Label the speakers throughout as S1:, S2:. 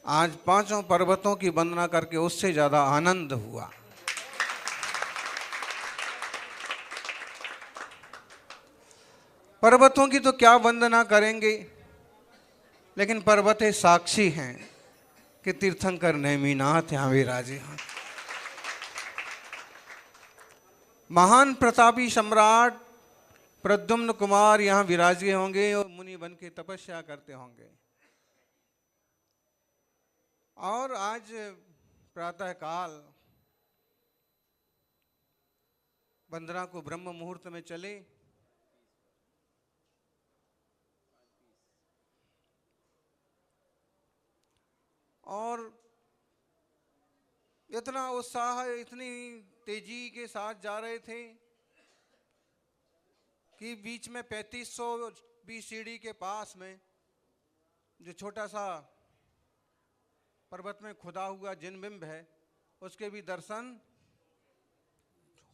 S1: आज पांचों पर्वतों की वंदना करके उससे ज्यादा आनंद हुआ। पर्वतों की तो क्या वंदना करेंगे, लेकिन पर्वत साक्षी हैं कि तीर्थंकर नेमिनाथ यहाँ विराजे हैं। महान प्रतापी सम्राट प्रद्युम्न कुमार यहाँ विराजे होंगे और मुनि बन के तपस्या करते होंगे। और आज प्रातः काल वंदना को ब्रह्म मुहूर्त में चले, और इतना उत्साह, इतनी तेजी के साथ जा रहे थे कि बीच में 3500 सीढ़ी के पास में जो छोटा सा पर्वत में खुदा हुआ जिनबिंब है, उसके भी दर्शन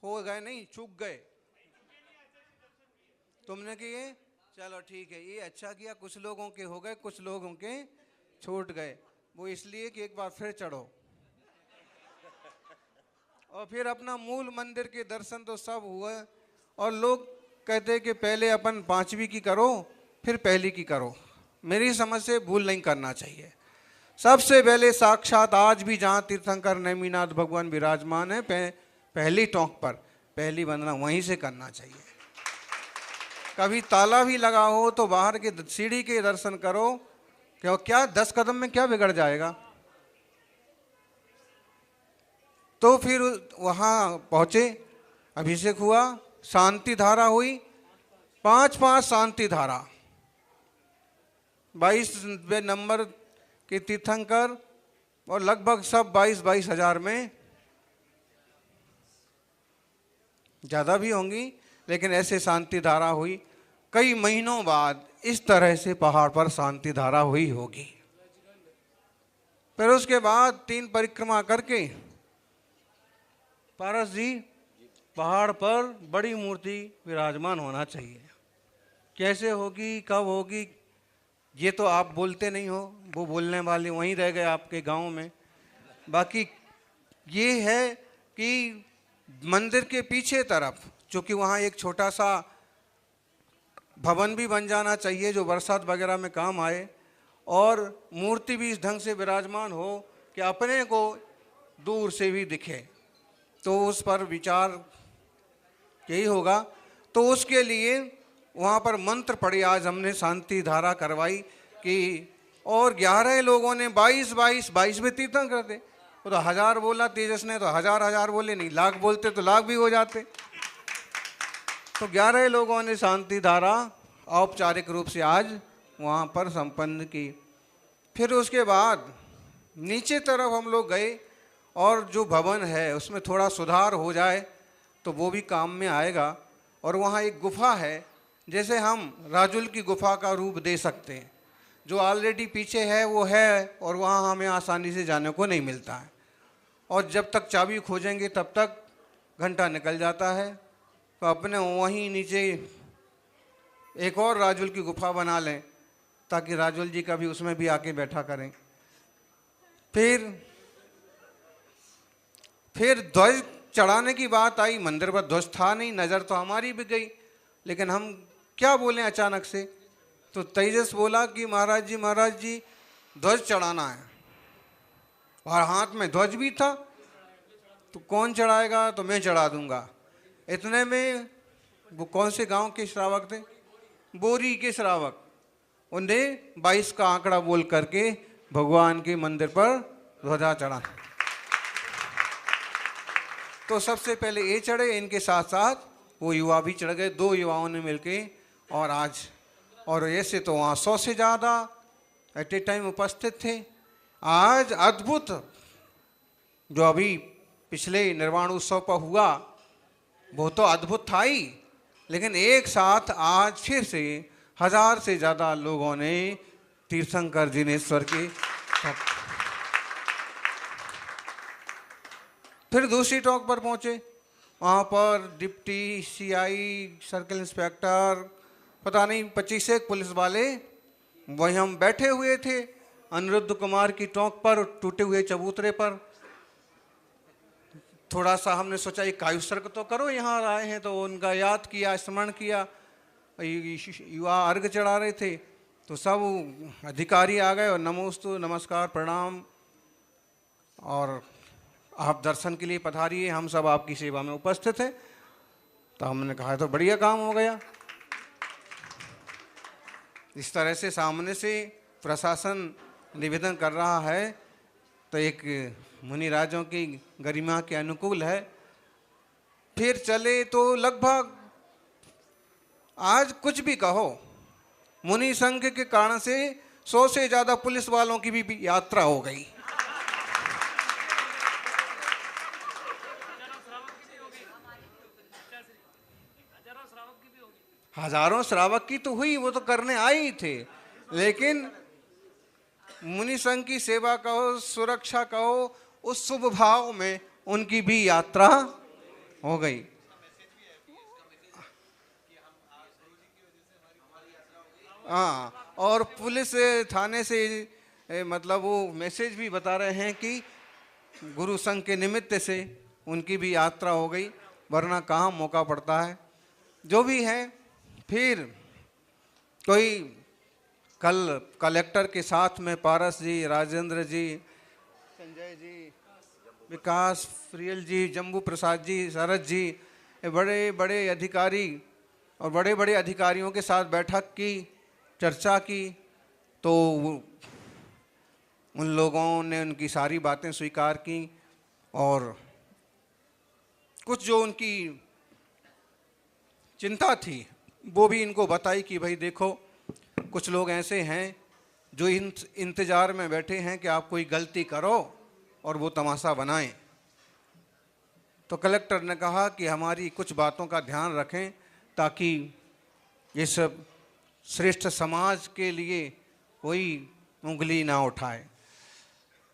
S1: हो गए, नहीं चूक गए। तुमने किए, चलो ठीक है, ये अच्छा किया। कुछ लोगों के हो गए, कुछ लोगों के छूट गए। वो इसलिए कि एक बार फिर चढ़ो और फिर अपना मूल मंदिर के दर्शन तो सब हुए। और लोग कहते कि पहले अपन पांचवी की करो फिर पहली की करो। मेरी समझ से भूल नहीं करना चाहिए। सबसे पहले साक्षात आज भी जहाँ तीर्थंकर नेमिनाथ भगवान विराजमान है, पहली टोंक पर पहली वंदना वहीं से करना चाहिए। कभी ताला भी लगा हो तो बाहर के सीढ़ी के दर्शन करो। क्या 10 कदम में क्या बिगड़ जाएगा। तो फिर वहाँ पहुँचे, अभिषेक हुआ, शांति धारा हुई, 5 शांति धारा। 22 नंबर के तीर्थंकर और लगभग सब 22 हजार में, ज़्यादा भी होंगी, लेकिन ऐसे शांति धारा हुई। कई महीनों बाद इस तरह से पहाड़ पर शांति धारा हुई होगी। फिर उसके बाद 3 परिक्रमा करके पारस जी, पहाड़ पर बड़ी मूर्ति विराजमान होना चाहिए। कैसे होगी, कब होगी, ये तो आप बोलते नहीं हो, वो बोलने वाले वहीं रह गए आपके गांव में। बाकी ये है कि मंदिर के पीछे तरफ, चूँकि वहाँ एक छोटा सा भवन भी बन जाना चाहिए जो बरसात वगैरह में काम आए, और मूर्ति भी इस ढंग से विराजमान हो कि अपने को दूर से भी दिखे। तो उस पर विचार यही होगा। तो उसके लिए वहाँ पर मंत्र पढ़े, आज हमने शांति धारा करवाई कि, और 11 लोगों ने 22 में तीर्थंकर करते। वो तो 1000 बोला, तेजस ने तो 1000 बोले, नहीं लाख बोलते तो लाख भी हो जाते। तो 11 लोगों ने शांति धारा औपचारिक रूप से आज वहाँ पर संपन्न की। फिर उसके बाद नीचे तरफ हम लोग गए, और जो भवन है उसमें थोड़ा सुधार हो जाए तो वो भी काम में आएगा। और वहाँ एक गुफा है, जैसे हम राजुल की गुफा का रूप दे सकते हैं। जो ऑलरेडी पीछे है वो है, और वहाँ हमें आसानी से जाने को नहीं मिलता है। और जब तक चाबी खोजेंगे तब तक घंटा निकल जाता है। तो अपने वहीं नीचे एक और राजुल की गुफा बना लें, ताकि राजुल जी का भी उसमें भी आके बैठा करें। फिर ध्वज चढ़ाने की बात आई। मंदिर पर ध्वज था नहीं, नज़र तो हमारी भी गई, लेकिन हम क्या बोलें अचानक से। तो तेजस बोला कि महाराज जी ध्वज चढ़ाना है, और हाथ में ध्वज भी था। तो कौन चढ़ाएगा, तो मैं चढ़ा दूंगा। इतने में वो कौन से गांव के श्रावक थे, बोरी के श्रावक, उन्हें 22 का आंकड़ा बोल करके भगवान के मंदिर पर ध्वजा चढ़ा। तो सबसे पहले ये चढ़े, इनके साथ साथ वो युवा भी चढ़ गए, 2 युवाओं ने मिलके। और आज, और ऐसे तो वहाँ 100 से ज़्यादा एट ए टाइम उपस्थित थे। आज अद्भुत जो अभी पिछले निर्वाण उत्सव पर हुआ वो तो अद्भुत था ही, लेकिन एक साथ आज फिर से 1000 से ज़्यादा लोगों ने तीर्थंकर जिनेश्वर के। फिर दूसरी टॉक पर पहुँचे, वहाँ पर डिप्टी CI, सर्किल इंस्पेक्टर, पता नहीं 25 एक पुलिस वाले वहीं हम बैठे हुए थे। अनिरुद्ध कुमार की टोंक पर, टूटे हुए चबूतरे पर थोड़ा सा हमने सोचा ये कायुसर्ग तो करो, यहाँ आए हैं तो उनका याद किया, स्मरण किया। युवा अर्घ चढ़ा रहे थे तो सब अधिकारी आ गए और नमोस्तु, नमस्कार, प्रणाम, और आप दर्शन के लिए पधारिए, हम सब आपकी सेवा में उपस्थित हैं। तो हमने कहा तो बढ़िया काम हो गया। इस तरह से सामने से प्रशासन निवेदन कर रहा है तो एक मुनिराजों की गरिमा के अनुकूल है। फिर चले तो लगभग आज कुछ भी कहो, मुनि संघ के कारण से 100 से ज़्यादा पुलिस वालों की भी यात्रा हो गई। हजारों श्रावक की तो हुई, वो तो करने आए ही थे, लेकिन मुनि संघ की सेवा कहो, सुरक्षा कहो, उस शुभ भाव में उनकी भी यात्रा हो गई। हाँ, और पुलिस थाने से मतलब वो मैसेज भी बता रहे हैं कि गुरु संघ के निमित्त से उनकी भी यात्रा हो गई, वरना कहाँ मौका पड़ता है। जो भी है, फिर कोई कल कलेक्टर के साथ में पारस जी, राजेंद्र जी, संजय जी, विकास, प्रियल जी, जम्बू प्रसाद जी, शरद जी, बड़े बड़े अधिकारी और बड़े बड़े अधिकारियों के साथ बैठक की, चर्चा की, तो उन लोगों ने उनकी सारी बातें स्वीकार की और कुछ जो उनकी चिंता थी वो भी इनको बताई कि भाई देखो, कुछ लोग ऐसे हैं जो इंतज़ार में बैठे हैं कि आप कोई गलती करो और वो तमाशा बनाएं। तो कलेक्टर ने कहा कि हमारी कुछ बातों का ध्यान रखें ताकि ये सब श्रेष्ठ समाज के लिए कोई उंगली ना उठाए।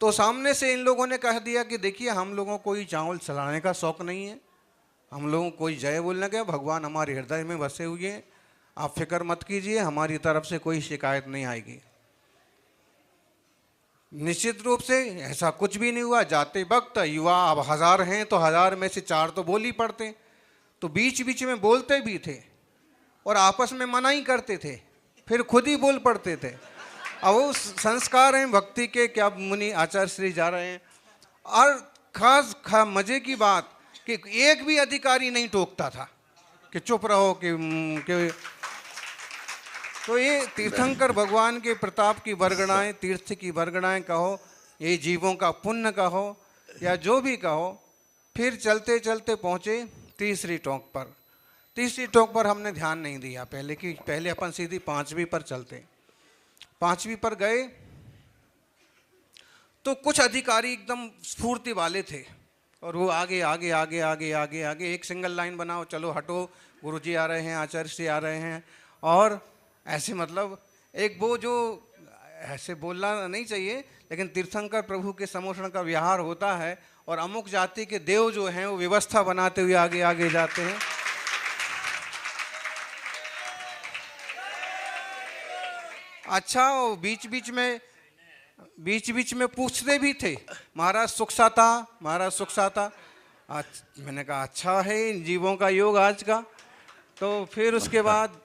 S1: तो सामने से इन लोगों ने कह दिया कि देखिए, हम लोगों को कोई चावल चलाने का शौक़ नहीं है, हम लोगों को कोई जय बोलने का, भगवान हमारे हृदय में बसे हुए हैं, आप फिक्र मत कीजिए, हमारी तरफ से कोई शिकायत नहीं आएगी। निश्चित रूप से ऐसा कुछ भी नहीं हुआ। जाते वक्त युवा अब 1000 हैं तो 1000 में से 4 तो बोल ही पड़ते, तो बीच बीच में बोलते भी थे और आपस में मना ही करते थे, फिर खुद ही बोल पड़ते थे। अब वो संस्कार हैं भक्ति के, क्या मुनि आचार्य श्री जा रहे हैं। और खास मजे की बात कि एक भी अधिकारी नहीं टोकता था कि चुप रहो कि तो ये तीर्थंकर भगवान के प्रताप की वर्गणाएं, तीर्थ की वर्गणाएं कहो, ये जीवों का पुण्य कहो या जो भी कहो। फिर चलते चलते पहुँचे तीसरी टोंक पर। तीसरी टोंक पर हमने ध्यान नहीं दिया पहले, कि पहले अपन सीधी 5वीं पर चलते। 5वीं पर गए तो कुछ अधिकारी एकदम स्फूर्ति वाले थे और वो आगे आगे आगे आगे आगे आगे एक सिंगल लाइन बनाओ, चलो हटो, गुरुजी आ रहे हैं, आचार्य श्री आ रहे हैं। और ऐसे मतलब एक वो जो ऐसे बोलना नहीं चाहिए, लेकिन तीर्थंकर प्रभु के समोषण का विहार होता है और अमुक जाति के देव जो हैं वो व्यवस्था बनाते हुए आगे आगे जाते हैं। अच्छा, वो बीच बीच में पूछते भी थे, महाराज सुखसाता, महाराज सुखसाता। मैंने कहा अच्छा है इन जीवों का योग आज का। तो फिर उसके बाद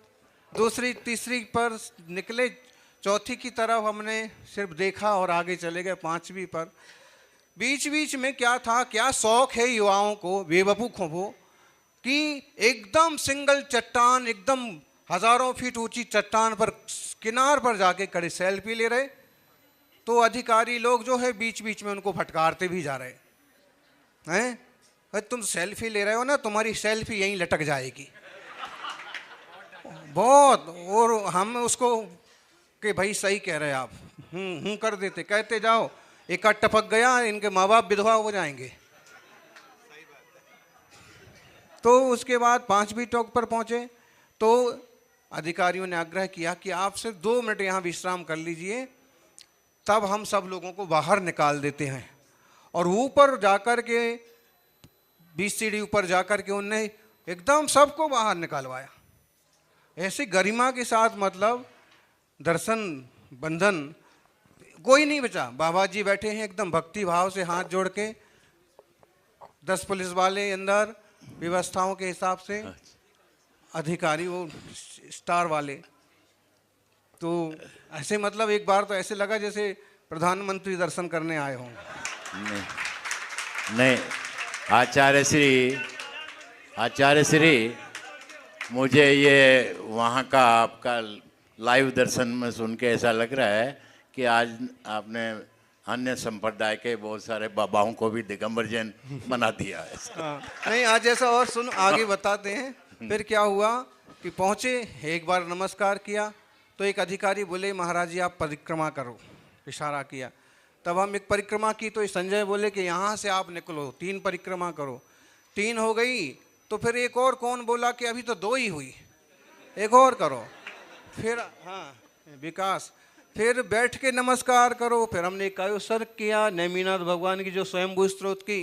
S1: दूसरी तीसरी पर निकले, चौथी की तरफ हमने सिर्फ देखा और आगे चले गए 5वीं पर। बीच बीच में क्या था, क्या शौक है युवाओं को, बेवकूफ़ों को, कि एकदम सिंगल चट्टान, एकदम हजारों फीट ऊंची चट्टान पर किनार पर जाके खड़े सेल्फी ले रहे। तो अधिकारी लोग जो है बीच बीच में उनको फटकारते भी जा रहे हैं, तुम सेल्फी ले रहे हो ना, तुम्हारी सेल्फी यहीं लटक जाएगी। बहुत, और हम उसको कि भाई सही कह रहे आप, हूँ कर देते, कहते जाओ, एक टपक गया, इनके माँ बाप विधवा हो जाएंगे। तो उसके बाद 5वीं टोंक पर पहुँचे तो अधिकारियों ने आग्रह किया कि आप सिर्फ 2 मिनट यहाँ विश्राम कर लीजिए, तब हम सब लोगों को बाहर निकाल देते हैं। और ऊपर जाकर के 20 सीढ़ी ऊपर जाकर के उनने एकदम सबको बाहर निकालवाया, ऐसे गरिमा के साथ, मतलब दर्शन बंधन कोई नहीं बचा। बाबा जी बैठे हैं एकदम भक्ति भाव से हाथ जोड़ के, 10 पुलिस वाले अंदर व्यवस्थाओं के हिसाब से, अधिकारी वो स्टार वाले। तो ऐसे मतलब एक बार तो ऐसे लगा जैसे प्रधानमंत्री दर्शन करने आए हों।
S2: नहीं, नहीं आचार्य श्री, मुझे ये वहाँ का आपका लाइव दर्शन में सुन के ऐसा लग रहा है कि आज आपने अन्य संप्रदाय के बहुत सारे बाबाओं को भी दिगंबर जैन बना दिया है।
S1: नहीं, आज ऐसा और सुन, आगे बताते हैं। फिर क्या हुआ कि पहुँचे, एक बार नमस्कार किया तो एक अधिकारी बोले महाराज जी आप परिक्रमा करो, इशारा किया। तब हम एक परिक्रमा की तो संजय बोले कि यहाँ से आप निकलो, 3 परिक्रमा करो। 3 हो गई तो फिर एक और कौन बोला कि अभी तो 2 ही हुई, एक और करो। फिर हाँ विकास, फिर बैठ के नमस्कार करो। फिर हमने कायोसर्ग किया, नेमिनाथ भगवान की जो स्वयंभू स्त्रोत की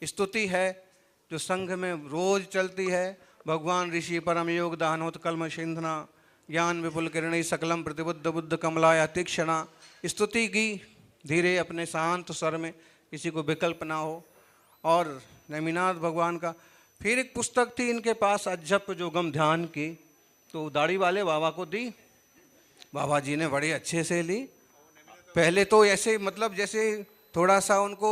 S1: स्तुति है, जो संघ में रोज चलती है। भगवान ऋषि परम योग दानोत कलम सिंधना, ज्ञान विपुल किरणी सकलम प्रतिबुद्ध बुद्ध कमलाया तीक्षणा। स्तुति की धीरे अपने शांत स्वर में, किसी को विकल्प ना हो। और नेमिनाथ भगवान का फिर एक पुस्तक थी इनके पास, अज्जप जो गम ध्यान की, तो दाढ़ी वाले बाबा को दी। बाबा जी ने बड़े अच्छे से ली। पहले तो ऐसे मतलब जैसे थोड़ा सा उनको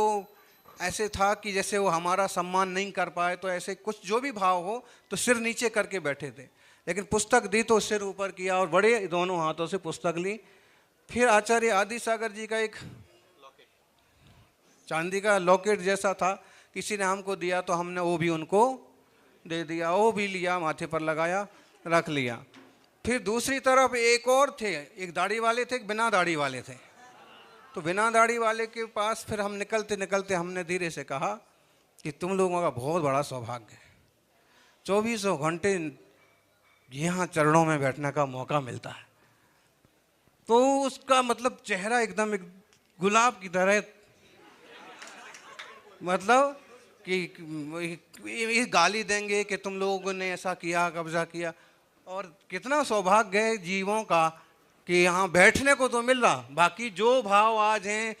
S1: ऐसे था कि जैसे वो हमारा सम्मान नहीं कर पाए, तो ऐसे कुछ जो भी भाव हो तो सिर नीचे करके बैठे थे। लेकिन पुस्तक दी तो सिर ऊपर किया और बड़े दोनों हाथों से पुस्तक ली। फिर आचार्य आदि सागर जी का एक चांदी का लॉकेट जैसा था, किसी ने हमको दिया तो हमने वो भी उनको दे दिया, वो भी लिया, माथे पर लगाया, रख लिया। फिर दूसरी तरफ एक और थे, एक दाढ़ी वाले थे, एक बिना दाढ़ी वाले थे। तो बिना दाढ़ी वाले के पास फिर हम निकलते निकलते हमने धीरे से कहा कि तुम लोगों का बहुत बड़ा सौभाग्य है, 24 घंटे यहाँ चरणों में बैठने का मौका मिलता है। तो उसका मतलब चेहरा एकदम एक गुलाब की तरह, मतलब कि ये गाली देंगे कि तुम लोगों ने ऐसा किया, कब्जा किया। और कितना सौभाग्य है जीवों का कि यहाँ बैठने को तो मिल रहा, बाकी जो भाव आज हैं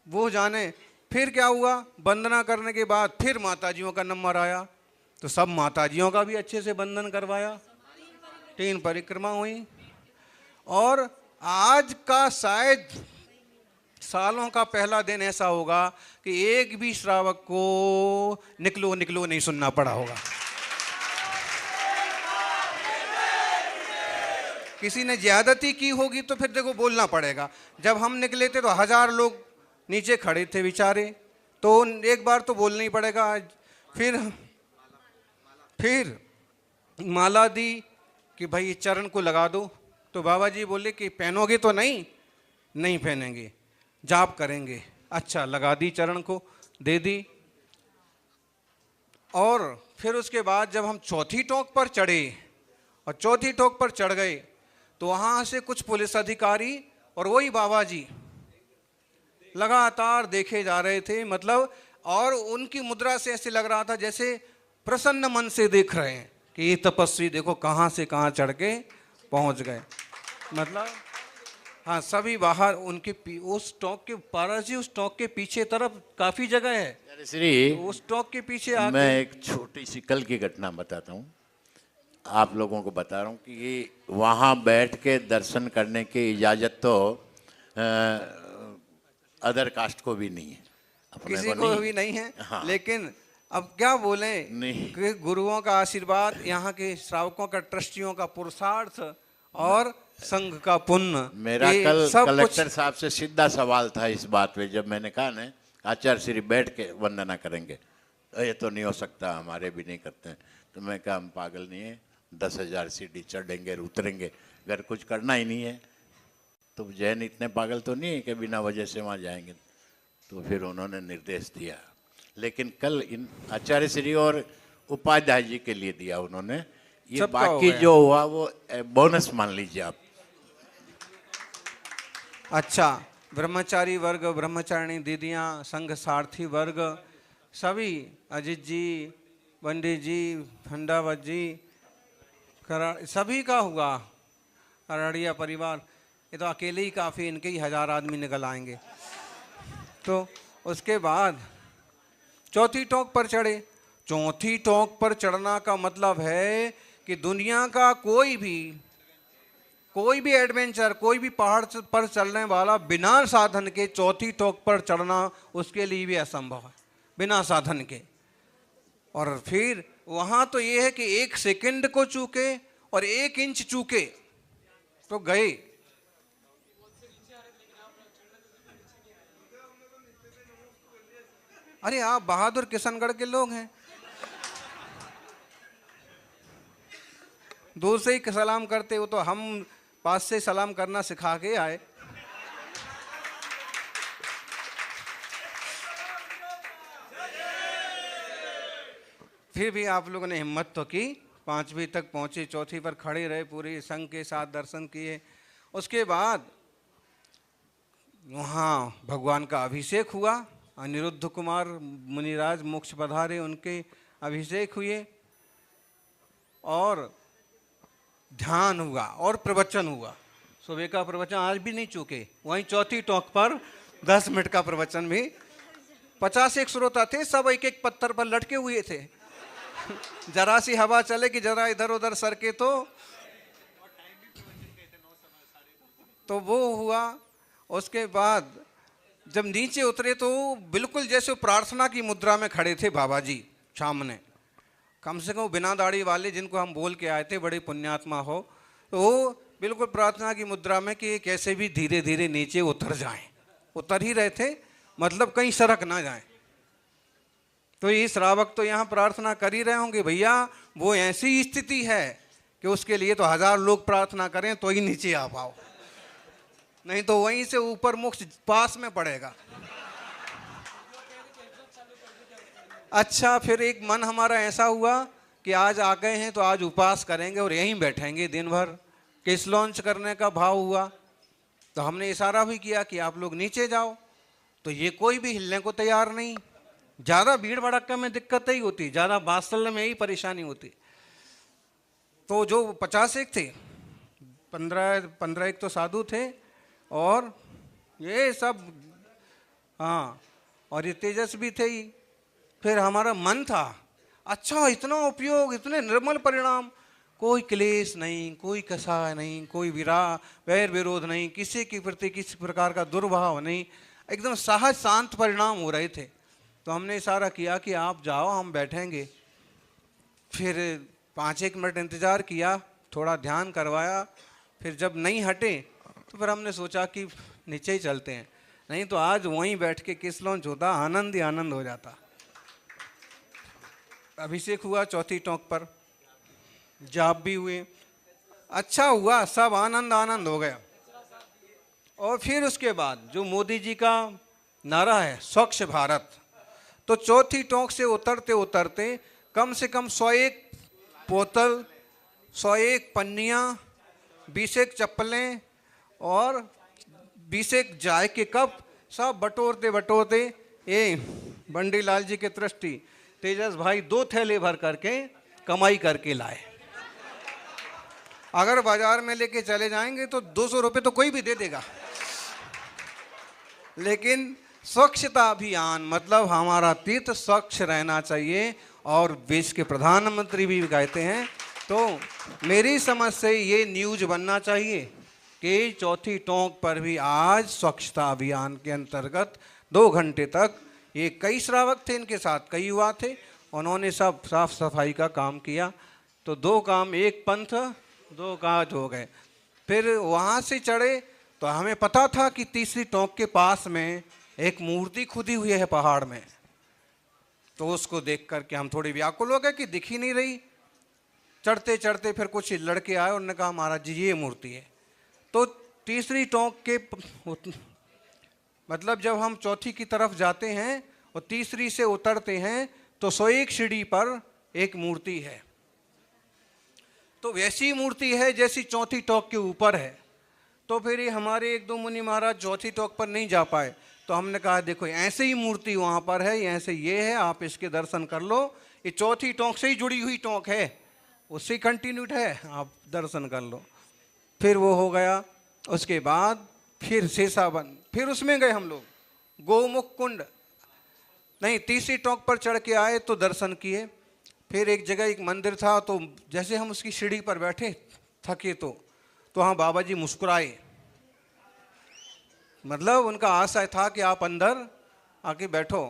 S1: वो जाने। फिर क्या हुआ, वंदना करने के बाद फिर माताजियों का नंबर आया, तो सब माताजियों का भी अच्छे से वंदन करवाया, 3 परिक्रमा हुई। और आज का शायद सालों का पहला दिन ऐसा होगा कि एक भी श्रावक को निकलो निकलो नहीं सुनना पड़ा होगा। किसी ने ज्यादती की होगी तो फिर देखो बोलना पड़ेगा। जब हम निकले थे तो 1000 लोग नीचे खड़े थे बेचारे, तो एक बार तो बोलना ही पड़ेगा। फिर माला दी कि भाई चरण को लगा दो, तो बाबा जी बोले कि पहनोगे तो नहीं? नहीं पहनेंगे, जाप करेंगे। अच्छा, लगा दी, चरण को दे दी। और फिर उसके बाद जब हम चौथी टोक पर चढ़े और चौथी टोक पर चढ़ गए तो वहाँ से कुछ पुलिस अधिकारी और वही बाबा जी लगातार देखे जा रहे थे, मतलब। और उनकी मुद्रा से ऐसे लग रहा था जैसे प्रसन्न मन से देख रहे हैं कि ये तपस्वी देखो कहाँ से कहाँ चढ़ के पहुँच गए, मतलब। हाँ, सभी बाहर उनके उस टॉक के पारा जी, उस टॉक के पीछे तरफ काफ़ी जगह है
S2: श्री,
S1: उस टॉक के पीछे
S2: मैं एक छोटी सी कल की घटना बताता हूँ, आप लोगों को बता रहा हूँ कि वहाँ बैठ के दर्शन करने की इजाज़त तो अदर कास्ट को भी नहीं है, अपने
S1: किसी को भी नहीं है।
S2: हाँ।
S1: लेकिन अब क्या बोले
S2: नहीं,
S1: कि गुरुओं का आशीर्वाद, यहाँ के श्रावकों का, ट्रस्टियों का पुरुषार्थ और संघ का पुण्य,
S2: मेरा कल कलेक्टर साहब से सीधा सवाल था इस बात पे, जब मैंने कहा ना आचार्य श्री बैठ के वंदना करेंगे, ये तो नहीं हो सकता, हमारे भी नहीं करते हैं। तो मैं कहा हम पागल नहीं है, 10,000 सीढ़ी चढ़ेंगे उतरेंगे, अगर कुछ करना ही नहीं है तो जैन इतने पागल तो नहीं है कि बिना वजह से वहाँ जाएंगे। तो फिर उन्होंने निर्देश दिया, लेकिन कल इन आचार्य श्री और उपाध्याय जी के लिए दिया उन्होंने, ये बाकी जो हुआ वो बोनस मान लीजिए आप।
S1: अच्छा, ब्रह्मचारी वर्ग, ब्रह्मचारिणी दीदियाँ, संघ सारथी वर्ग, सभी, अजित जी, पंडित जी, खंडावत जी, सभी का हुआ, अरड़िया परिवार, ये तो अकेले ही काफ़ी, इनके ही 1000 आदमी निकल आएंगे। तो उसके बाद चौथी टोंक पर चढ़े। चौथी टोंक पर चढ़ना का मतलब है कि दुनिया का कोई भी एडवेंचर, कोई भी पहाड़ पर चलने वाला बिना साधन के चौथी टोंक पर चढ़ना उसके लिए भी असंभव है, बिना साधन के। और फिर वहाँ तो ये है कि 1 सेकंड को चूके और 1 इंच चूके तो गए। अरे आप बहादुर किशनगढ़ के लोग हैं, दूर से ही सलाम करते हो, तो हम पास से सलाम करना सिखा के आए। फिर भी आप लोगों ने हिम्मत तो की, 5वीं तक पहुंचे, चौथी पर खड़े रहे, पूरे संघ के साथ दर्शन किए। उसके बाद वहाँ भगवान का अभिषेक हुआ, अनिरुद्ध कुमार मुनिराज मोक्ष पधारे, उनके अभिषेक हुए और ध्यान हुआ और प्रवचन हुआ। सुबह का प्रवचन आज भी नहीं चूके। वहीं चौथी टोंक पर 10 मिनट का प्रवचन भी, 50 श्रोता थे, सब एक एक पत्थर पर लटके हुए थे। जरा सी हवा चले कि जरा इधर उधर सरके तो वो हुआ। उसके बाद जब नीचे उतरे तो बिल्कुल जैसे प्रार्थना की मुद्रा में खड़े थे बाबा जी सामने। कम से कम बिना दाढ़ी वाले, जिनको हम बोल के आए थे बड़े पुण्यात्मा हो, तो वो बिल्कुल प्रार्थना की मुद्रा में कि कैसे भी धीरे धीरे नीचे उतर जाएं। उतर ही रहे थे, मतलब कहीं सरक ना जाएं। तो ये श्रावक तो यहाँ प्रार्थना कर ही रहे होंगे, भैया वो ऐसी स्थिति है कि उसके लिए तो 1000 लोग प्रार्थना करें तो ही नीचे आ पाओ, नहीं तो वहीं से ऊपर मोक्ष पास में पड़ेगा। अच्छा, फिर एक मन हमारा ऐसा हुआ कि आज आ गए हैं तो आज उपवास करेंगे और यहीं बैठेंगे दिन भर। केस लॉन्च करने का भाव हुआ तो हमने इशारा भी किया कि आप लोग नीचे जाओ, तो ये कोई भी हिलने को तैयार नहीं। ज़्यादा भीड़ भड़क्का में दिक्कत ही होती, ज़्यादा बासल में ही परेशानी होती। तो जो 50 एक थे, 15 एक तो साधु थे और ये सब, हाँ, और ये तेजस भी थे ही। फिर हमारा मन था, अच्छा इतना उपयोग, इतने निर्मल परिणाम, कोई क्लेश नहीं, कोई कसाय नहीं, कोई वैर विरोध नहीं, किसी के प्रति किसी प्रकार का दुर्भाव नहीं, एकदम सहज शांत परिणाम हो रहे थे। तो हमने इशारा किया कि आप जाओ, हम बैठेंगे। फिर 5-1 मिनट इंतज़ार किया, थोड़ा ध्यान करवाया, फिर जब नहीं हटे तो फिर हमने सोचा कि नीचे ही चलते हैं, नहीं तो आज वहीं बैठ के किस लॉन्च होता, आनंद ही आनंद हो जाता। अभिषेक हुआ चौथी टोंक पर, जाप भी हुए, अच्छा हुआ, सब आनंद आनंद हो गया। और फिर उसके बाद जो मोदी जी का नारा है स्वच्छ भारत, तो चौथी टोंक से उतरते उतरते कम से कम 101 बोतल, 101 पन्नियाँ, 20 चप्पलें और 20 चाय के कप सब बटोरते बटोरते ये बंडी लाल जी के ट्रस्टी तेजस भाई 2 थैले भर करके कमाई करके लाए। अगर बाजार में लेके चले जाएंगे तो 200 रुपये तो कोई भी दे देगा, लेकिन स्वच्छता अभियान मतलब हमारा तीर्थ स्वच्छ रहना चाहिए, और देश के प्रधानमंत्री भी कहते हैं। तो मेरी समझ से ये न्यूज बनना चाहिए कि चौथी टोंक पर भी आज स्वच्छता अभियान के अंतर्गत 2 घंटे तक, ये कई श्रावक थे, इनके साथ कई युवा थे, उन्होंने सब साफ सफाई का काम किया। तो 2 काम, 1 पंथ 2 काज हो गए। फिर वहाँ से चढ़े तो हमें पता था कि तीसरी टोंक के पास में एक मूर्ति खुदी हुई है पहाड़ में, तो उसको देख करके हम थोड़े व्याकुल हो गए कि दिख ही नहीं रही। चढ़ते चढ़ते फिर कुछ लड़के आए, उन्होंने कहा महाराज जी ये मूर्ति है। तो तीसरी टोंक के मतलब जब हम चौथी की तरफ जाते हैं और तीसरी से उतरते हैं तो 101 सीढ़ी पर एक मूर्ति है, तो वैसी मूर्ति है जैसी चौथी टोंक के ऊपर है। तो फिर ये हमारे 1-2 मुनि महाराज चौथी टोंक पर नहीं जा पाए, तो हमने कहा देखो ऐसे ही मूर्ति वहाँ पर है, ऐसे ये है, आप इसके दर्शन कर लो, ये चौथी टोंक से ही जुड़ी हुई टोंक है, उससे कंटिन्यूड है, आप दर्शन कर लो। फिर वो हो गया। उसके बाद फिर शेषावन, फिर उसमें गए हम लोग, गोमुख कुंड नहीं, तीसरी टोंक पर चढ़ के आए तो दर्शन किए। फिर एक जगह एक मंदिर था, तो जैसे हम उसकी सीढ़ी पर बैठे थके तो हाँ बाबा जी मुस्कुराए, मतलब उनका आशय था कि आप अंदर आके बैठो।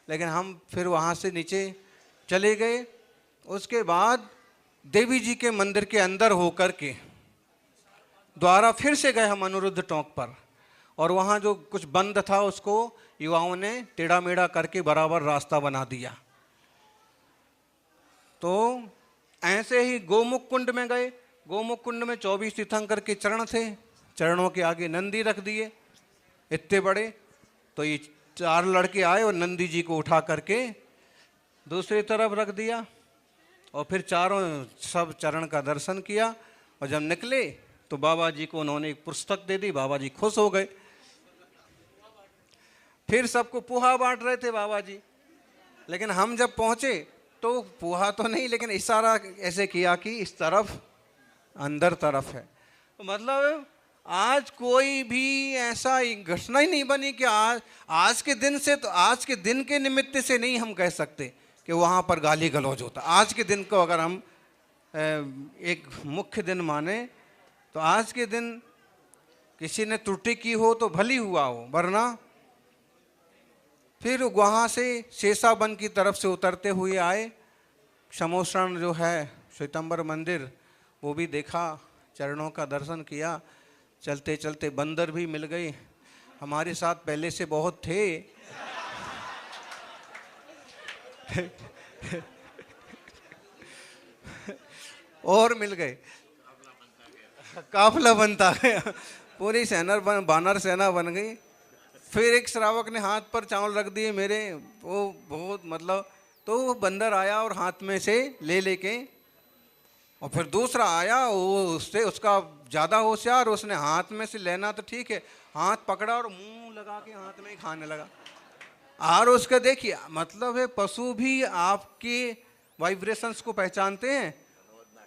S1: लेकिन हम फिर वहाँ से नीचे चले गए। उसके बाद देवी जी के मंदिर के अंदर होकर के द्वारा फिर से गए हम अनिरुद्ध टोंक पर, और वहाँ जो कुछ बंद था उसको युवाओं ने टेढ़ा मेढ़ा करके बराबर रास्ता बना दिया। तो ऐसे ही गोमुख कुंड में गए। गोमुख कुंड में 24 तीर्थंकर के चरण थे, चरणों के आगे नंदी रख दिए इतने बड़े। तो ये 4 लड़के आए और नंदी जी को उठा करके दूसरी तरफ रख दिया, और फिर चारों सब चरण का दर्शन किया। और जब निकले तो बाबा जी को उन्होंने एक पुस्तक दे दी, बाबा जी खुश हो गए। फिर सबको पोहा बांट रहे थे बाबा जी, लेकिन हम जब पहुंचे तो पोहा तो नहीं, लेकिन इशारा ऐसे किया कि इस तरफ अंदर तरफ है। तो मतलब आज कोई भी ऐसा घटना ही नहीं बनी कि आज के दिन से, तो आज के दिन के निमित्त से नहीं हम कह सकते कि वहाँ पर गाली गलौज होता। आज के दिन को अगर हम एक मुख्य दिन माने तो आज के दिन किसी ने त्रुटि की हो तो भली हुआ हो, वरना फिर वहाँ से शेषावन की तरफ से उतरते हुए आए। शमोषण जो है श्वेतांबर मंदिर वो भी देखा, चरणों का दर्शन किया। चलते चलते बंदर भी मिल गए, हमारे साथ पहले से बहुत थे। और मिल गए, काफिला बनता गया, पूरी सेना बानर सेना बन गई। फिर एक श्रावक ने हाथ पर चावल रख दिए मेरे, वो बहुत मतलब, तो वो बंदर आया और हाथ में से ले लेके, और फिर दूसरा आया, वो उससे उसका ज़्यादा होशियार, उसने हाथ में से लेना तो ठीक है, हाथ पकड़ा और मुंह लगा के हाथ में ही खाने लगा। और उसका देखिए मतलब है, पशु भी आपके वाइब्रेशंस को पहचानते हैं,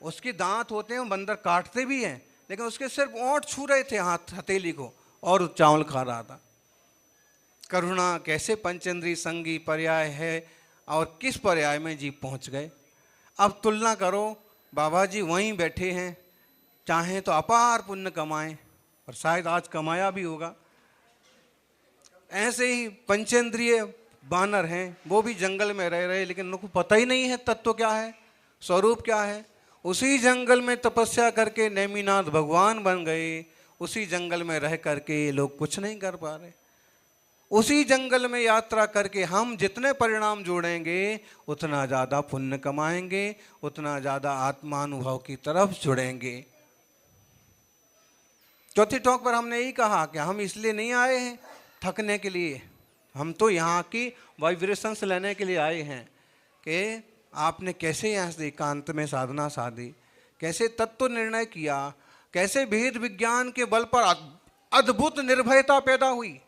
S1: उसके दांत होते हैं, बंदर काटते भी हैं, लेकिन उसके सिर्फ ओंठ छू रहे थे हाथ हथेली को, और चावल खा रहा था। करुणा कैसे पंचेंद्रीय संगी पर्याय है, और किस पर्याय में जीव पहुंच गए। अब तुलना करो, बाबा जी वहीं बैठे हैं, चाहें तो अपार पुण्य कमाएं, और शायद आज कमाया भी होगा। ऐसे ही पंचेंद्रिय बानर हैं, वो भी जंगल में रह रहे, लेकिन उनको पता ही नहीं है तत्व क्या है, स्वरूप क्या है। उसी जंगल में तपस्या करके नेमिनाथ भगवान बन गए, उसी जंगल में रह करके ये लोग कुछ नहीं कर पा रहे। उसी जंगल में यात्रा करके हम जितने परिणाम जोड़ेंगे उतना ज़्यादा पुण्य कमाएंगे, उतना ज़्यादा आत्मानुभव की तरफ जुड़ेंगे। चौथी टोंक पर हमने यही कहा कि हम इसलिए नहीं आए हैं थकने के लिए, हम तो यहाँ की वाइब्रेशंस लेने के लिए आए हैं कि आपने कैसे यहाँ से एकांत में साधना साधी, कैसे तत्व निर्णय किया, कैसे भेद विज्ञान के बल पर अद्भुत निर्भयता पैदा हुई।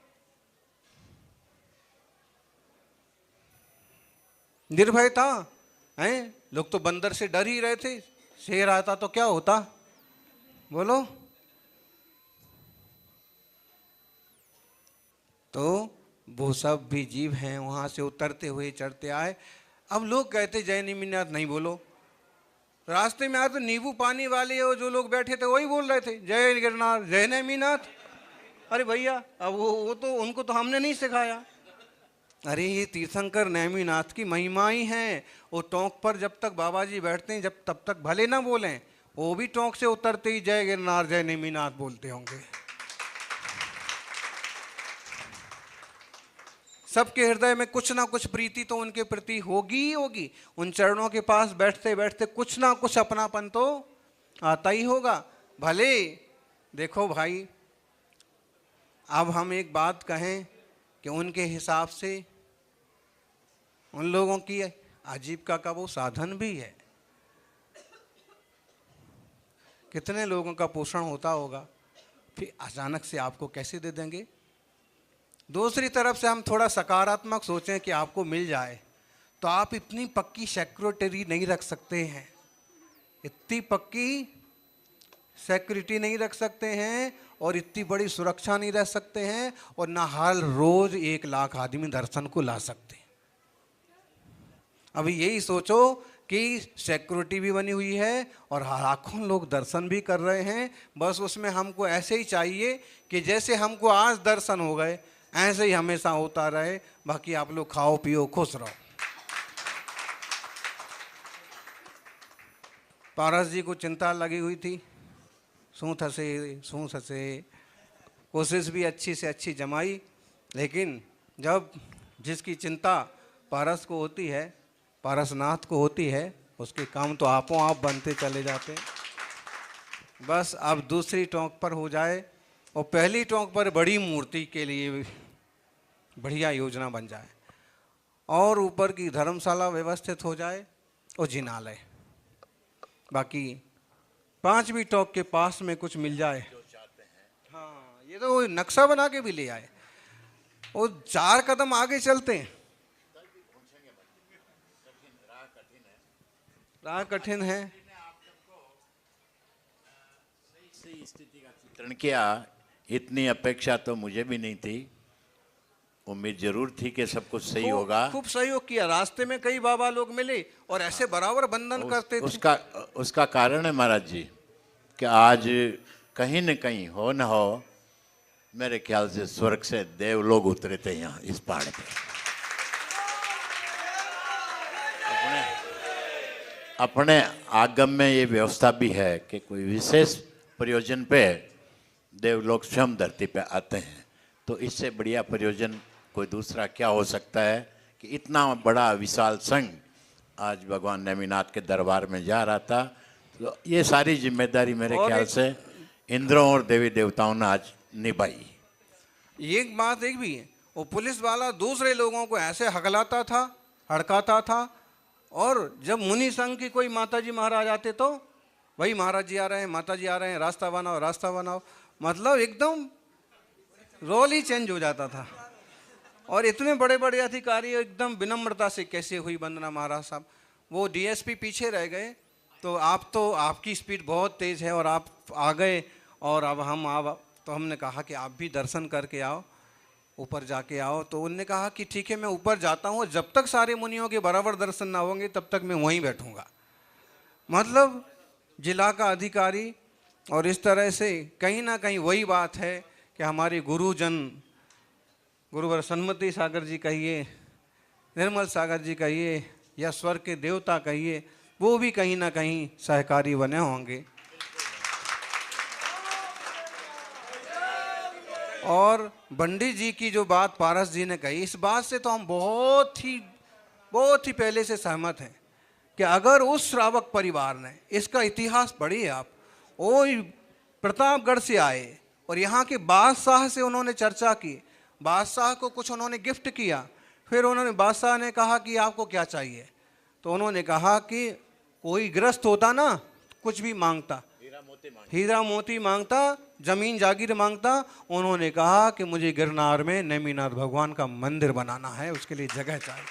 S1: निर्भयता है, लोग तो बंदर से डर ही रहे थे, शेर आता तो क्या होता, बोलो। तो वो सब भी जीव हैं, वहां से उतरते हुए चढ़ते आए। अब लोग कहते जय नेमिनाथ नहीं बोलो, रास्ते में आए तो नींबू पानी वाले और जो लोग बैठे थे वही बोल रहे थे जय गिरनार जय नेमिनाथ। अरे भैया, अब वो तो उनको तो हमने नहीं सिखाया। अरे ये तीर्थंकर नेमिनाथ की महिमा ही है। वो टोंक पर जब तक बाबा जी बैठते हैं, जब तब तक भले ना बोलें, वो भी टोंक से उतरते ही जय गिरनार जय नेमिनाथ बोलते होंगे। सबके हृदय में कुछ ना कुछ प्रीति तो उनके प्रति होगी ही होगी। उन चरणों के पास बैठते बैठते कुछ ना कुछ अपनापन तो आता ही होगा। भले देखो भाई, अब हम एक बात कहें कि उनके हिसाब से उन लोगों की आजीविका का वो साधन भी है। कितने लोगों का पोषण होता होगा, फिर अचानक से आपको कैसे दे देंगे। दूसरी तरफ से हम थोड़ा सकारात्मक सोचें कि आपको मिल जाए, तो आप इतनी पक्की सिक्योरिटी नहीं रख सकते हैं, इतनी पक्की सिक्योरिटी नहीं रख सकते हैं और इतनी बड़ी सुरक्षा नहीं रख सकते हैं, और ना हर रोज 1 लाख आदमी दर्शन को ला सकते हैं। अभी यही सोचो कि सिक्योरिटी भी बनी हुई है और लाखों लोग दर्शन भी कर रहे हैं। बस उसमें हमको ऐसे ही चाहिए कि जैसे हमको आज दर्शन हो गए ऐसे ही हमेशा होता रहे। बाकी आप लोग खाओ पियो खुश रहो। पारस जी को चिंता लगी हुई थी, सूंथ हंसे, कोशिश भी अच्छी से अच्छी जमाई, लेकिन जब जिसकी चिंता पारस को होती है, पारसनाथ को होती है, उसके काम तो आपो आप बनते चले जाते हैं। बस अब दूसरी टोंक पर हो जाए और पहली टोंक पर बड़ी मूर्ति के लिए बढ़िया योजना बन जाए और ऊपर की धर्मशाला व्यवस्थित हो जाए और जिनालय। बाकी 5वीं टोंक के पास में कुछ मिल जाए। हाँ, ये तो नक्शा बना के भी ले आए, वो 4 कदम आगे चलते हैं। राह कठिन है।
S2: सही स्थिति का चित्रण किया, इतनी अपेक्षा तो मुझे भी नहीं थी। उम्मीद जरूर थी कि सब कुछ सही होगा।
S1: खूब सहयोग किया, रास्ते में कई बाबा लोग मिले और ऐसे बराबर बंधन करते थे।
S2: उसका कारण है महाराज जी कि आज कहीं न कहीं हो न हो, मेरे ख्याल से स्वर्ग से देव लोग उतरे थे यहाँ इस पहाड़ पे। अपने आगम में ये व्यवस्था भी है कि कोई विशेष प्रयोजन पे देव लोग स्वयं धरती पे आते हैं। तो इससे बढ़िया प्रयोजन कोई दूसरा क्या हो सकता है कि इतना बड़ा विशाल संघ आज भगवान नेमिनाथ के दरबार में जा रहा था। तो ये सारी जिम्मेदारी मेरे ख्याल से इंद्रों और देवी देवताओं ने आज निभाई।
S1: एक बात एक भी है, वो पुलिस वाला दूसरे लोगों को ऐसे हकलाता था, हड़काता था, और जब मुनि संघ की कोई माताजी महाराज आते तो वही महाराज जी आ रहे हैं, माता जी आ रहे हैं, रास्ता बनाओ रास्ता बनाओ, मतलब एकदम रोल ही चेंज हो जाता था। और इतने बड़े बड़े अधिकारी एकदम विनम्रता से कैसे हुई वंदना महाराज साहब। वो डीएसपी पीछे रह गए, तो आपकी स्पीड बहुत तेज़ है और आप आ गए, और अब तो हमने कहा कि आप भी दर्शन करके आओ, ऊपर जाके आओ। तो उनने कहा कि ठीक है मैं ऊपर जाता हूँ, जब तक सारे मुनियों के बराबर दर्शन ना होंगे तब तक मैं वहीं बैठूंगा। मतलब जिला का अधिकारी, और इस तरह से कहीं ना कहीं वही बात है कि हमारे गुरुजन, गुरुवर सन्मति सागर जी कहिए, निर्मल सागर जी कहिए, या स्वर्ग के देवता कहिए, वो भी कहीं ना कहीं सहकारी बने होंगे। और बंडी जी की जो बात पारस जी ने कही, इस बात से तो हम बहुत ही पहले से सहमत हैं कि अगर उस श्रावक परिवार ने, इसका इतिहास पढ़िए आप, वो प्रतापगढ़ से आए और यहाँ के बादशाह से उन्होंने चर्चा की, बादशाह को कुछ उन्होंने गिफ्ट किया, फिर उन्होंने, बादशाह ने कहा कि आपको क्या चाहिए, तो उन्होंने कहा कि कोई गृहस्थ होता ना कुछ भी मांगता, हीरा मोती मांगता, जमीन जागीर मांगता, उन्होंने कहा कि मुझे गिरनार में नेमिनाथ भगवान का मंदिर बनाना है, उसके लिए जगह चाहिए।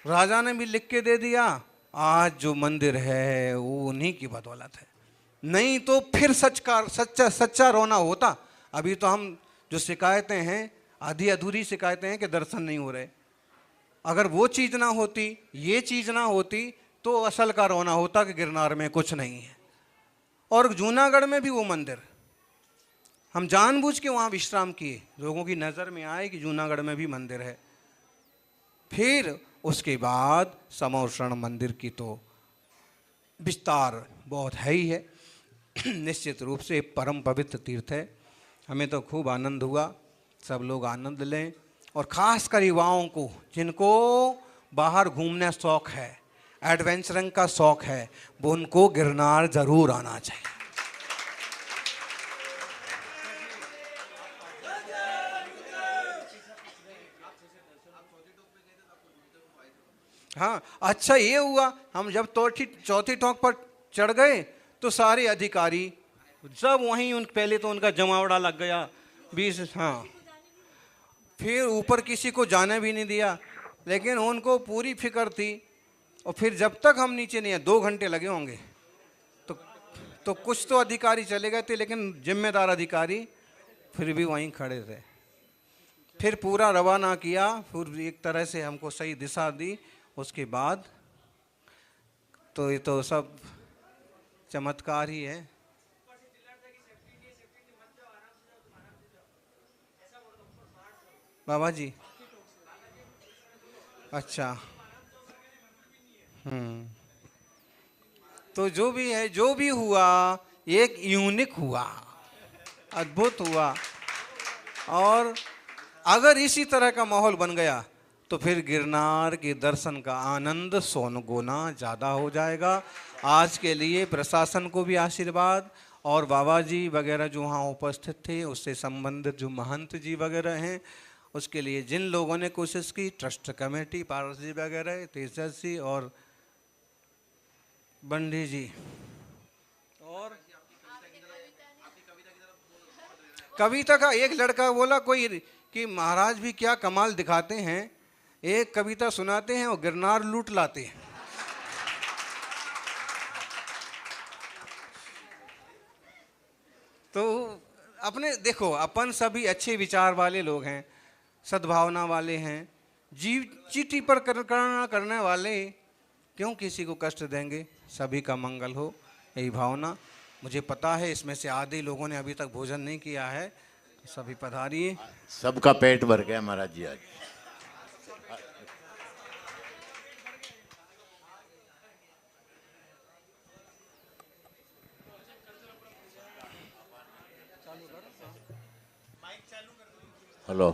S1: राजा ने भी लिख के दे दिया। आज जो मंदिर है वो उन्हीं की बदौलत है, नहीं तो फिर सच्चा रोना होता। अभी तो हम जो शिकायतें हैं, आधी अधूरी शिकायतें हैं कि दर्शन नहीं हो रहे। अगर वो चीज़ ना होती, ये चीज़ ना होती, तो असल का रोना होता कि गिरनार में कुछ नहीं है। और जूनागढ़ में भी वो मंदिर, हम जानबूझ के वहाँ विश्राम किए, लोगों की नज़र में आए कि जूनागढ़ में भी मंदिर है। फिर उसके बाद समौशरण मंदिर की तो विस्तार बहुत है ही है। निश्चित रूप से परम पवित्र तीर्थ है। हमें तो खूब आनंद हुआ, सब लोग आनंद लें, और ख़ासकर युवाओं को जिनको बाहर घूमने शौक़ है, एडवेंचरिंग का शौक़ है, वो उनको गिरनार जरूर आना चाहिए। हाँ, अच्छा ये हुआ, हम जब चौथी टोंक पर चढ़ गए तो सारे अधिकारी सब वहीं, पहले तो उनका जमावड़ा लग गया 20, हाँ, फिर ऊपर किसी को जाने भी नहीं दिया, लेकिन उनको पूरी फिक्र थी। और फिर जब तक हम नीचे नहीं आए, 2 घंटे लगे होंगे, तो तो कुछ तो अधिकारी चले गए थे, लेकिन जिम्मेदार अधिकारी फिर भी वहीं खड़े थे। फिर पूरा रवाना किया, फिर एक तरह से हमको सही दिशा दी। उसके बाद तो ये तो सब चमत्कार ही है। बाबा जी, अच्छा। तो जो भी है, जो भी हुआ, एक यूनिक हुआ, अद्भुत हुआ। और अगर इसी तरह का माहौल बन गया तो फिर गिरनार के दर्शन का आनंद 100 गुना ज़्यादा हो जाएगा। आज के लिए प्रशासन को भी आशीर्वाद, और बाबा जी वगैरह जो वहाँ उपस्थित थे, उससे संबंधित जो महंत जी वगैरह हैं, उसके लिए जिन लोगों ने कोशिश की, ट्रस्ट कमेटी, पारस जी वगैरह, तेजस जी और बंडी जी, और कविता का एक लड़का बोला कोई कि महाराज भी क्या कमाल दिखाते हैं, एक कविता सुनाते हैं और गिरनार लूट लाते हैं। तो अपने देखो, अपन सभी अच्छे विचार वाले लोग हैं, सद्भावना वाले हैं, जीव चीटी पर करने वाले, क्यों किसी को कष्ट देंगे, सभी का मंगल हो, यही भावना। मुझे पता है इसमें से आधे लोगों ने अभी तक भोजन नहीं किया है, तो सभी पधारिए।
S2: सबका पेट भर गया महाराज जी आज। हेलो,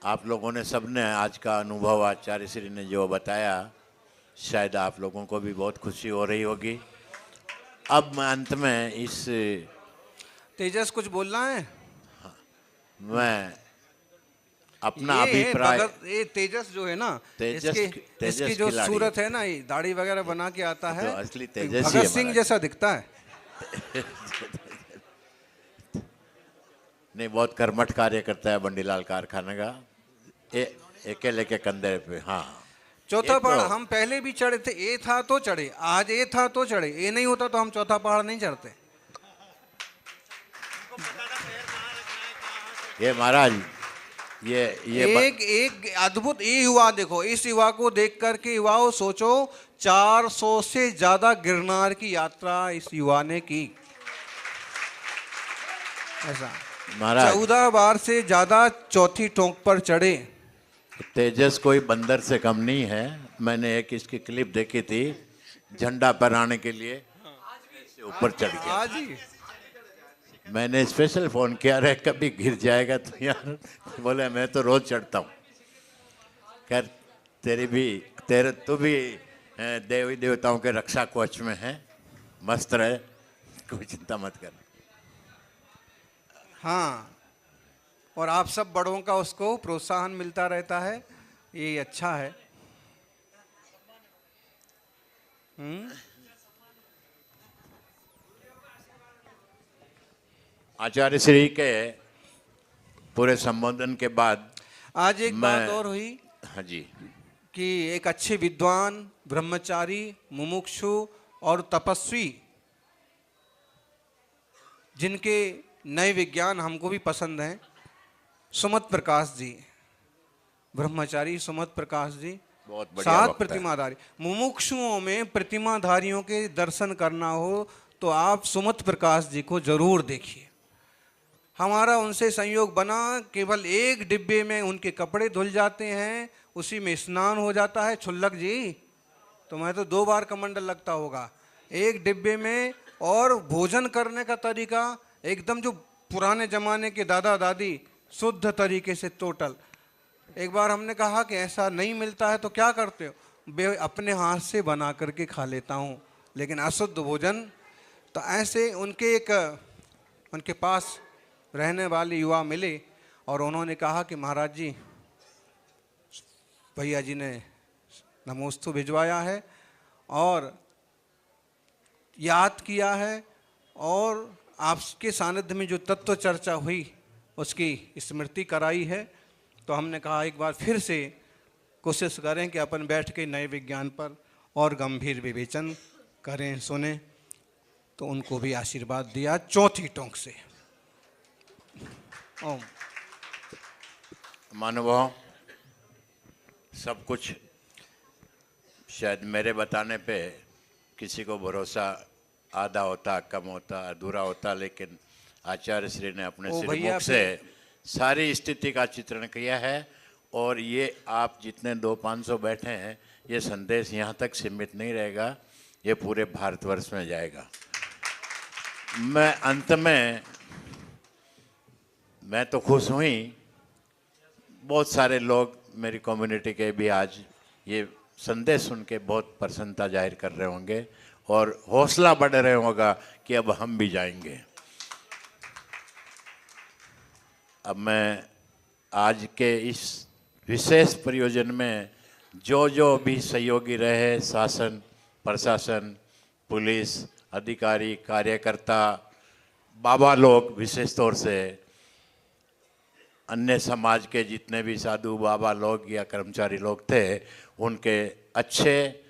S2: आप लोगों ने सबने आज का अनुभव आचार्य श्री ने जो बताया, शायद आप लोगों को भी बहुत खुशी हो रही होगी। अब मैं अंत में इस
S1: तेजस कुछ बोलना है?
S2: मैं अपना अभिप्राय,
S1: ये तेजस जो है ना,
S2: तेजस
S1: इसकी जो सूरत है ना, ये दाढ़ी वगैरह बना के आता है,
S2: तो असली तेजस
S1: भगत सिंह जैसा दिखता है।
S2: नहीं, बहुत कर्मठ कार्य करता है बंडीलाल कारखाने का, अकेले के कंधे पे। हाँ,
S1: चौथा पहाड़ हम पहले भी चढ़े थे, ए था तो चढ़े, आज ए था तो चढ़े, ए नहीं होता तो हम चौथा पहाड़ नहीं चढ़ते।
S2: ये महाराज, ये
S1: एक अद्भुत ये युवा देखो, इस युवा को देख करके युवाओं सोचो, 400 से ज्यादा गिरनार की यात्रा इस युवा ने की। ऐसा
S2: महाराज
S1: 14 बार से ज्यादा चौथी टोंक पर चढ़े।
S2: तेजस कोई बंदर से कम नहीं है। मैंने एक इसकी क्लिप देखी थी, झंडा फहराने के लिए ऐसे ऊपर चढ़ गया।
S1: आज ही
S2: मैंने स्पेशल फोन किया, अरे कभी गिर जाएगा तो यार। बोले मैं तो रोज चढ़ता हूँ। खैर, तू भी देवी देवताओं के रक्षा कवच में है, मस्त रहे, कोई चिंता मत कर।
S1: हाँ, और आप सब बड़ों का उसको प्रोत्साहन मिलता रहता है, ये अच्छा है।
S2: आचार्य श्री के पूरे संबोधन के बाद
S1: आज एक बात और हुई।
S2: हाँ जी,
S1: कि एक अच्छे विद्वान, ब्रह्मचारी, मुमुक्षु और तपस्वी, जिनके नए विज्ञान हमको भी पसंद हैं, सुमत प्रकाश जी, ब्रह्मचारी सुमत प्रकाश जी,
S2: बहुत बढ़िया
S1: 7
S2: वक्ता है।
S1: प्रतिमाधारी। मुमुक्षुओं में प्रतिमाधारियों के दर्शन करना हो तो आप सुमत प्रकाश जी को जरूर देखिए। हमारा उनसे संयोग बना, केवल एक डिब्बे में उनके कपड़े धुल जाते हैं, उसी में स्नान हो जाता है। छुल्लक जी, तुम्हें तो 2 बार कमंडल लगता होगा एक डिब्बे में। और भोजन करने का तरीका एकदम जो पुराने जमाने के दादा दादी, शुद्ध तरीके से टोटल। एक बार हमने कहा कि ऐसा नहीं मिलता है तो क्या करते हो? अपने हाथ से बना करके खा लेता हूँ, लेकिन अशुद्ध भोजन। तो ऐसे उनके पास रहने वाले युवा मिले और उन्होंने कहा कि महाराज जी, भैया जी ने नमोस्तु भिजवाया है और याद किया है, और आपके सानिध्य में जो तत्व चर्चा हुई उसकी स्मृति कराई है। तो हमने कहा एक बार फिर से कोशिश करें कि अपन बैठ के नए विज्ञान पर और गंभीर विवेचन करें सुने, तो उनको भी आशीर्वाद दिया चौथी टोंक से। ओम।
S2: महानुभाव, सब कुछ शायद मेरे बताने पे किसी को भरोसा आधा होता, कम होता, अधूरा होता, लेकिन आचार्य श्री ने अपने
S1: ओ भैया
S2: श्रीमुख से सारी स्थिति का चित्रण किया है। और ये आप जितने 200-500 बैठे हैं, ये संदेश यहाँ तक सीमित नहीं रहेगा, ये पूरे भारतवर्ष में जाएगा। मैं अंत में, मैं तो खुश हुई, बहुत सारे लोग मेरी कम्युनिटी के भी आज ये संदेश सुन के बहुत प्रसन्नता जाहिर कर रहे होंगे और हौसला बढ़ रहे होगा कि अब हम भी जाएंगे। अब मैं आज के इस विशेष प्रयोजन में जो जो भी सहयोगी रहे, शासन, प्रशासन, पुलिस, अधिकारी, कार्यकर्ता, बाबा लोग, विशेष तौर से अन्य समाज के जितने भी साधु बाबा लोग या कर्मचारी लोग थे, उनके अच्छे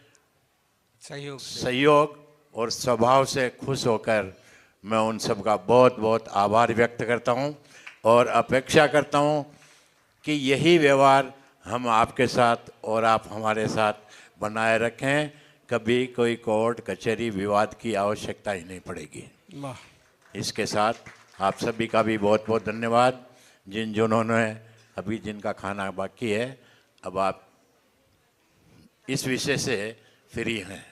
S2: सहयोग और स्वभाव से खुश होकर मैं उन सब का बहुत बहुत आभार व्यक्त करता हूं और अपेक्षा करता हूं कि यही व्यवहार हम आपके साथ और आप हमारे साथ बनाए रखें। कभी कोई कोर्ट कचहरी विवाद की आवश्यकता ही नहीं पड़ेगी। इसके साथ आप सभी का भी बहुत बहुत धन्यवाद। जिन्होंने अभी जिनका खाना बाकी है, अब आप इस विषय से फ्री हैं।